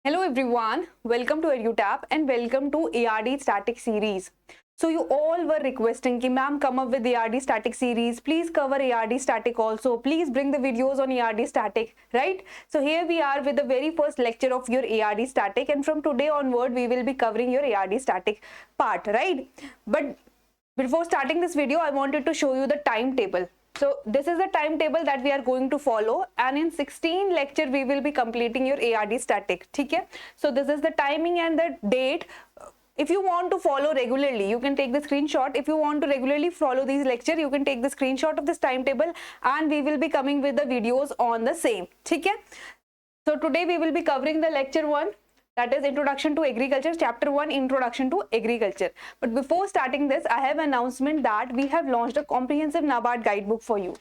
Hello everyone, welcome to EduTap and welcome to ARD Static Series. So you all were requesting कि ma'am come up with ARD Static Series, please cover ARD Static also, please bring the videos on ARD Static, right? So here we are with the very first lecture of your ARD Static, and from today onward we will be covering your ARD Static part, right? But before starting this video, I wanted to show you the timetable. So this is the timetable that we are going to follow, and in 16 lecture we will be completing your ARD static. ठीक है? So this is the timing and the date. If you want to follow regularly, you can take the screenshot. If you want to regularly follow these lecture, you can take the screenshot of this timetable, and we will be coming with the videos on the same. ठीक है? So today we will be covering the lecture 1, that is Introduction to Agriculture, Chapter 1, Introduction to Agriculture. But before starting this, I have an announcement that we have launched a comprehensive NABARD guidebook for you,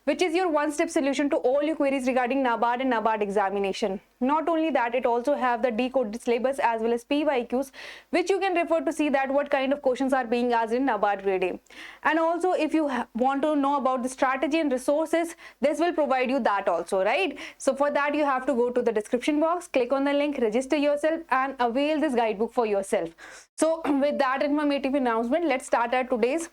which is your one-step solution to all your queries regarding NABARD and NABARD examination. Not only that, it also have the decoded syllabus as well as PYQs, which you can refer to see that what kind of questions are being asked in NABARD grade A. And also, if you want to know about the strategy and resources, this will provide you that also, right? So for that, you have to go to the description box, click on the link, register yourself and avail this guidebook for yourself. So with that informative announcement, let's start our today's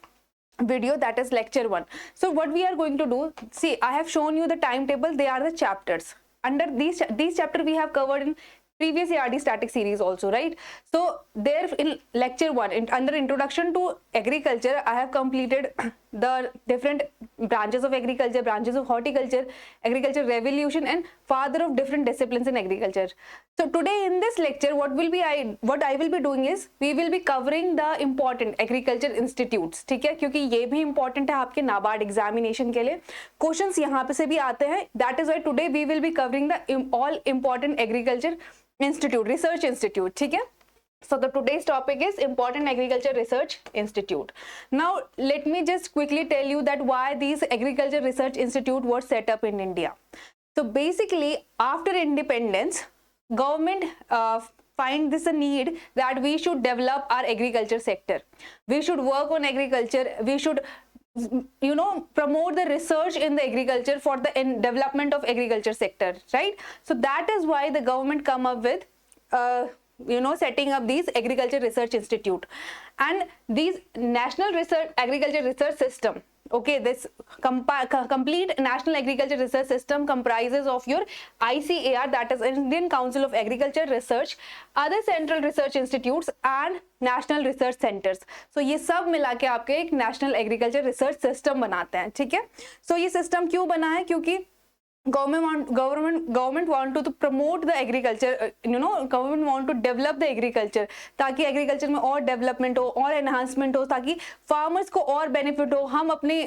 video, that is lecture 1. So what we are going to do, see, I have shown you the timetable. They are the chapters. Under these chapters we have covered in previous ARD static series also, right? So there in lecture 1, under Introduction to Agriculture, I have completed the different branches of agriculture, branches of horticulture, agriculture revolution, and father of different disciplines in agriculture. So today in this lecture, what I will be doing is we will be covering the important agriculture institutes. ठीक है, क्योंकि ये भी important है आपके NABARD examination के लिए, questions यहाँ पे से भी आते हैं. That is why today we will be covering the all important agriculture institute, research institute. ठीक है. So the today's topic is Important Agriculture Research Institute. Now let me just quickly tell you that why these Agriculture Research Institute were set up in India. So basically, after independence, government find this a need that we should develop our agriculture sector. We should work on agriculture. We should promote the research in the agriculture for the development of agriculture sector, right? So that is why the government come up with setting up these agriculture research institute, and these national research agriculture research system. Okay, this complete national agriculture research system comprises of your ICAR, that is Indian Council of Agriculture Research, other central research institutes and national research centers. So ये सब मिला के आपके एक national agriculture research system बनाते हैं. ठीक है. So ये system क्यों बना है? क्योंकि government want to promote the agriculture, government want to develop the agriculture, ताकि agriculture में और development हो और enhancement हो, ताकि farmers को और benefit हो, हम अपने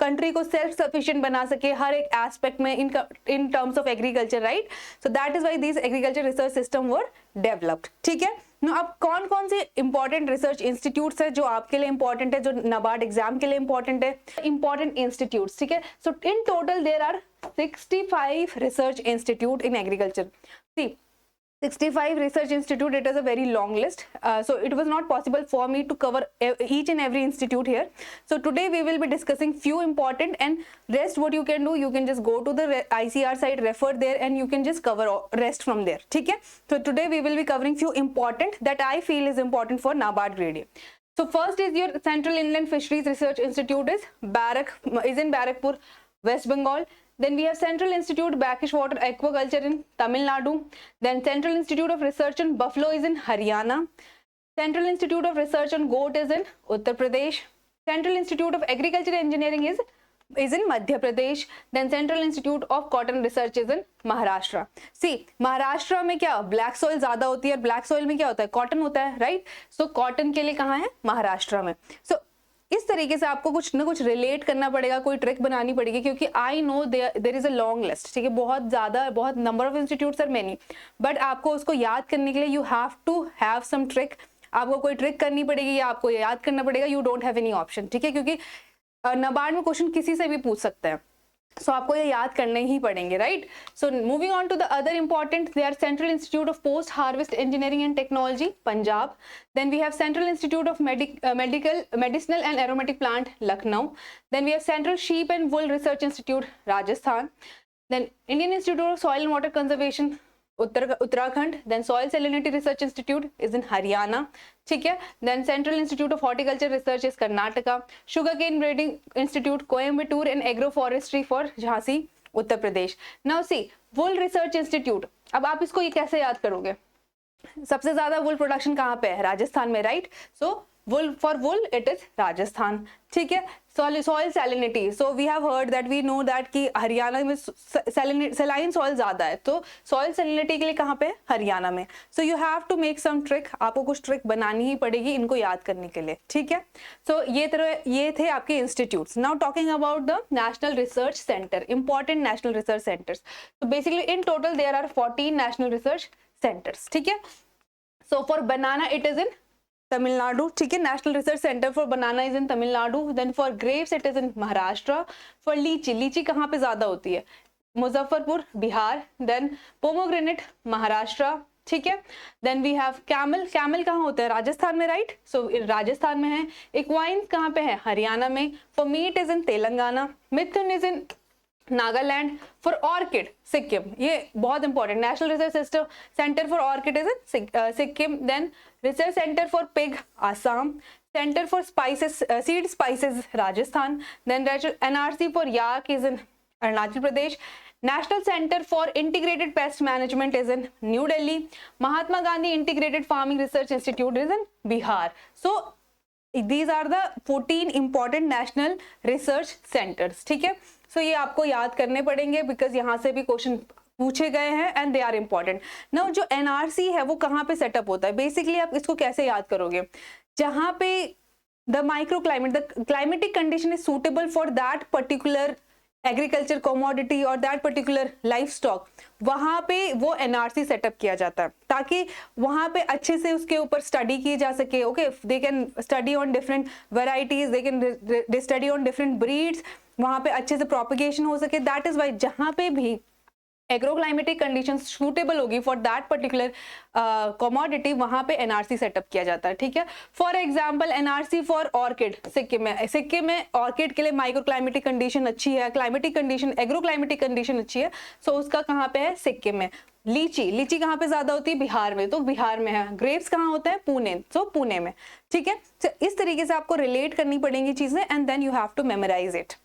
country को self sufficient बना सके हर एक aspect में in terms of agriculture, right? So that is why these agriculture research system were developed. ठीक है. Now, अब कौन कौन से इंपॉर्टेंट रिसर्च इंस्टीट्यूट्स है जो आपके लिए इंपॉर्टेंट है, जो नाबार्ड एग्जाम के लिए इंपॉर्टेंट है, इंपॉर्टेंट इंस्टीट्यूट्स. ठीक है. So in total there are 65 research institute in agriculture. See, 65 research institute, it is a very long list. So it was not possible for me to cover each and every institute here. So today we will be discussing few important, and rest what you can do, you can just go to the ICR site, refer there, and you can just cover rest from there. ठीक है. So today we will be covering few important that I feel is important for NABARD grade A. So first is your Central Inland Fisheries Research Institute is in Barakpur, West Bengal. Then we have Central Institute Brackish Water Aquaculture in Tamil Nadu. Then Central Institute of Research on Buffalo is in Haryana. Central Institute of Research on Goat is in Uttar Pradesh. Central Institute of Agriculture Engineering is in Madhya Pradesh. Then Central Institute of Cotton Research is in Maharashtra. See, Maharashtra में क्या black soil ज़्यादा होती है और black soil में क्या होता है, cotton होता है, right? So cotton के लिए कहाँ है, महाराष्ट्र में. So इस तरीके से आपको कुछ ना कुछ रिलेट करना पड़ेगा, कोई ट्रिक बनानी पड़ेगी, क्योंकि I know there is a long list. ठीक है, बहुत ज्यादा, बहुत number of institutes are many, but आपको उसको याद करने के लिए you have to have some trick. आपको कोई ट्रिक करनी पड़ेगी या आपको याद करना पड़ेगा. You don't have any option. ठीक है, क्योंकि नाबार्ड में क्वेश्चन किसी से भी पूछ सकते हैं. So आपको ये याद करने ही पड़ेंगे, right? So moving on to the other important, they are Central Institute of Post Harvest Engineering and Technology, Punjab. Then we have Central Institute of Medicinal and Aromatic Plant, Lucknow. Then we have Central Sheep and Wool Research Institute, Rajasthan. Then Indian Institute of Soil and Water Conservation, Uttarakhand. Then soil salinity research institute is in Haryana. ठीक है. Then central institute of horticulture research is Karnataka. Sugar cane breeding institute Coimbatore and agro forestry for Jhansi Uttar Pradesh. Now see wool research institute. अब आप इसको ये कैसे याद करोगे? सबसे ज्यादा वुल प्रोडक्शन कहाँ पे है? राजस्थान में, right? So wool, for wool it is Rajasthan. ठीक है. Soil salinity, so we have heard that, we know that कि हरियाणा में सैलाइन सॉइल ज्यादा है, तो सॉइल सैलिनिटी के लिए कहाँ पे? हरियाणा में. So you have to make some trick, आपको कुछ ट्रिक बनानी ही पड़ेगी इनको याद करने के लिए. ठीक है. सो ये थे आपके institutes. Now talking about the national research centre, important national research centres. तो basically in total there are 14 national research centres. ठीक है. So for banana it is in Tamil Nadu. ठीक है. National research centre for banana is in Tamil Nadu. Then for grapes it is in Maharashtra. For lychee, lychee कहाँ पे ज्यादा होती है? मुजफ्फरपुर, बिहार. Then pomegranate, Maharashtra. ठीक है. Then we have camel. Camel कहाँ होता है? राजस्थान में, राइट? सो राजस्थान में है. इक्वाइन कहाँ पे है? हरियाणा में. For meat is in Telangana. Mithun is in Nagaland. For orchid Sikkim. ये बहुत important, national research system centre for orchid is in Sikkim. Then research centre for pig, Assam. Centre for spices, seed spices, Rajasthan. Then NRC for yak is in Arunachal Pradesh. National centre for integrated pest management is in new Delhi. Mahatma Gandhi integrated farming research institute is in Bihar. So these are the 14 important national research centers. ठीक है. सो ये आपको याद करने पड़ेंगे because यहाँ से भी क्वेश्चन पूछे गए हैं and they are important. Now जो एनआरसी है वो कहाँ पे सेटअप होता है? बेसिकली आप इसको कैसे याद करोगे? जहाँ पे the micro climate, the climatic condition is suitable for that particular agriculture commodity और दैट पर्टिकुलर लाइफ स्टॉक, वहां पे वो एनआरसी सेटअप किया जाता है ताकि वहां पे अच्छे से उसके ऊपर स्टडी की जा सके. Okay, they can study on different varieties, they can study on different breeds, वहां पे अच्छे से प्रोपिगेशन हो सके. दैट इज वाई जहां पे भी एग्रोक्लाइमेटिक कंडीशन सूटेबल होगी फॉर दैट पर्टिकुलर कमोडिटी, वहां पे एनआरसी सेटअप किया जाता है. ठीक है. For example NRC for orchid Sikkim में. सिक्किम में ऑर्किड के लिए माइक्रो क्लाइमेटिक कंडीशन अच्छी है, क्लाइमेटिक कंडीशन, एग्रोक्लाइमेटिक कंडीशन अच्छी है. सो उसका कहाँ पे है? सिक्किम में. लीची, लीची कहाँ पे ज्यादा होती है? बिहार में, तो बिहार में है. ग्रेप्स कहाँ होता है? पुणे, सो पुणे में. ठीक है. तो इस तरीके से आपको रिलेट करनी पड़ेंगी चीजें and then you have to memorise it.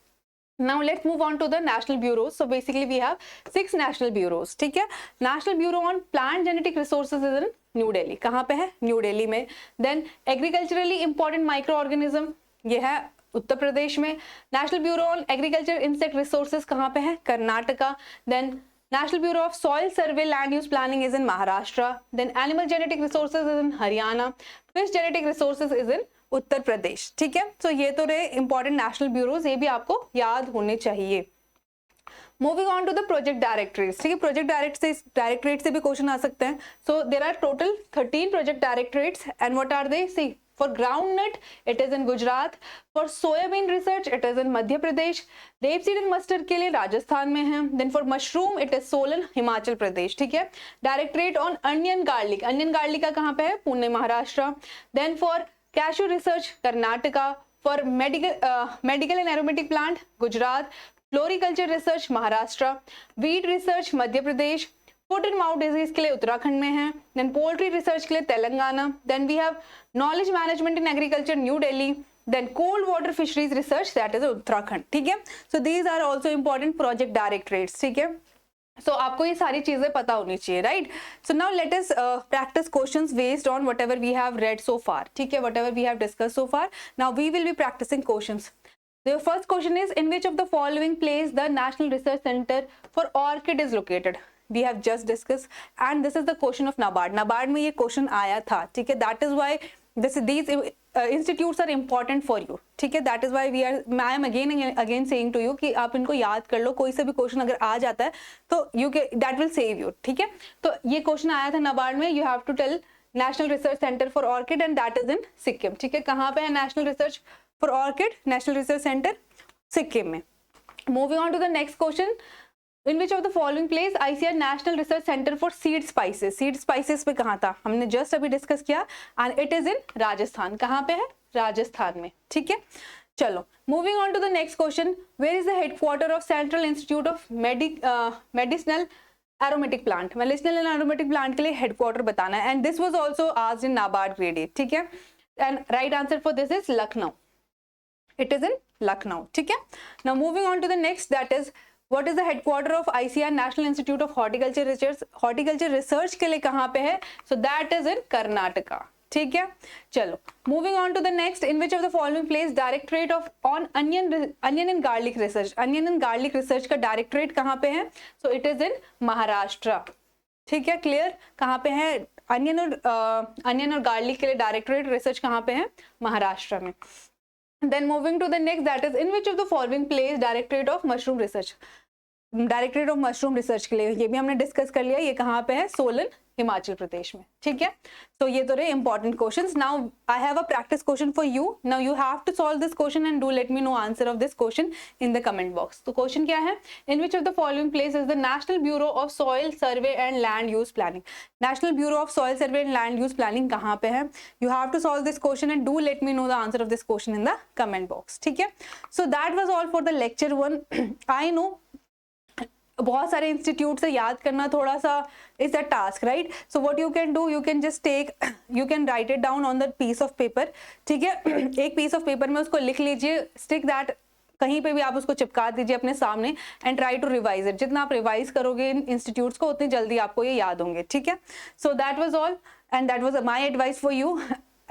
Now let's move on to the national bureaus. So basically we have 6 national bureaus. ठीक है. National Bureau on Plant Genetic Resources is in New Delhi. कहाँ पे है? New Delhi में. Then agriculturally important microorganism, ये है उत्तर प्रदेश में. National Bureau on Agriculture Insect Resources कहाँ पे है? Karnataka. Then National Bureau of Soil Survey Land Use Planning is in Maharashtra. Then Animal Genetic Resources is in Haryana. Fish Genetic Resources is in Uttar Pradesh. ठीक है. सो ये तो रहे इंपॉर्टेंट नेशनल ब्यूरोज, ये भी आपको याद होने चाहिए. Moving on to the project directorates. ठीक है. प्रोजेक्ट डायरेक्टरेट से भी क्वेश्चन आ सकते हैं. So there are total 13 project directorates and what are they? See for groundnut it is in Gujarat. For soybean research it is in Madhya Pradesh. Rapeseed and mustard के लिए राजस्थान में है. Then for mushroom it is Solan, Himachal Pradesh. ठीक है. Directorate on onion garlic, onion garlic का कहाँ पे है? Pune, Maharashtra. Then for cashew research Karnataka. For medical and aromatic plant Gujarat. Floriculture research Maharashtra. Wheat research Madhya Pradesh. Foot and mouth disease के लिए उत्तराखंड में है. देन पोल्ट्री रिसर्च के लिए Telangana. Then we have knowledge management in agriculture new Delhi. Then cold water fisheries research that is Uttarakhand. ठीक है. So these are also important project directorates. ठीक है. सो आपको ये सारी चीजें पता होनी चाहिए, right? So now let us practice questions based on whatever we have read so far. ठीक है. Whatever we have discussed so far, now we will be practicing questions. The first question is, in which of the following place the National Research Center for Orchid is located? We have just discussed and this is the question of NABARD. NABARD में ये question आया था. ठीक है. That is why these institutes are important for you. ठीक है. That is why I am again saying to you कि आप इनको याद कर लो. कोई से भी क्वेश्चन अगर आ जाता है तो that will save you. ठीक है. तो ये क्वेश्चन आया था NABARD में. You have to tell National Research Center for Orchid and that is in Sikkim. ठीक है. कहाँ पे है national research for orchid? National research center Sikkim में. Moving on to the next question, in which of the following place ICAR national research centre for seed spices. Seed spices पे कहाँ था? हमने जस्ट अभी डिस्कस किया and it is in Rajasthan. कहाँ पे है? राजस्थान में. ठीक है. चलो moving on to the next question, where is the headquarter of central institute of medicinal aromatic plant, medicinal and aromatic plant के लिए हेडक्वार्टर बताना है, and this was also asked in NABARD grade 8, ठीक है, and right answer for this is Lucknow, it is in Lucknow, ठीक है। Now moving on to the next, that is what is the headquarter of ICAR, national institute of horticulture research, horticulture research के लिए कहाँ पे है, so that is in Karnataka, ठीक है। चलो moving on to the next, in which of the following place directorate of on onion and garlic research, onion and garlic research का directorate कहाँ पे है, so it is in Maharashtra, ठीक है, clear, कहाँ पे है अनियन और गार्लिक के लिए डायरेक्टरेट रिसर्च कहाँ पे है, महाराष्ट्र में। Then moving to the next, that is in which of the following place directorate of mushroom research, directorate of mushroom research के लिए ये भी हमने डिस्कस कर लिया, ये कहाँ पे है, सोलन, हिमाचल प्रदेश में, ठीक है। सो ये तो रहे important questions. Now I have a practice question for you, now you have to solve this question and do let me know answer of this question in the comment box. तो क्वेश्चन क्या है, in which of the following place is the national bureau of soil survey and land use planning, national bureau of soil survey and land use planning कहाँ पे है, you have to solve this question and do let me know the answer of this question in the comment box, ठीक है। So that was all for the lecture 1। I know बहुत सारे institute से याद करना थोड़ा सा is a task, right, so what you can do, you can just take, you can write it down on the piece of paper, ठीक है, एक पीस ऑफ पेपर में उसको लिख लीजिए, स्टिक दैट, कहीं पे भी आप उसको चिपका दीजिए अपने सामने, and try to revise it, जितना आप रिवाइज करोगे इन इंस्टीट्यूट्स को उतनी जल्दी आपको ये याद होंगे, ठीक है। So that was all and that was my advice for you,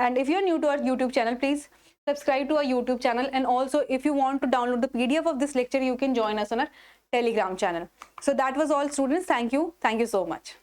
and if you are new to our YouTube channel, please subscribe to our YouTube channel, and also if you want to download the PDF of this lecture, you can join us on our Telegram channel. So that was all students, thank you so much.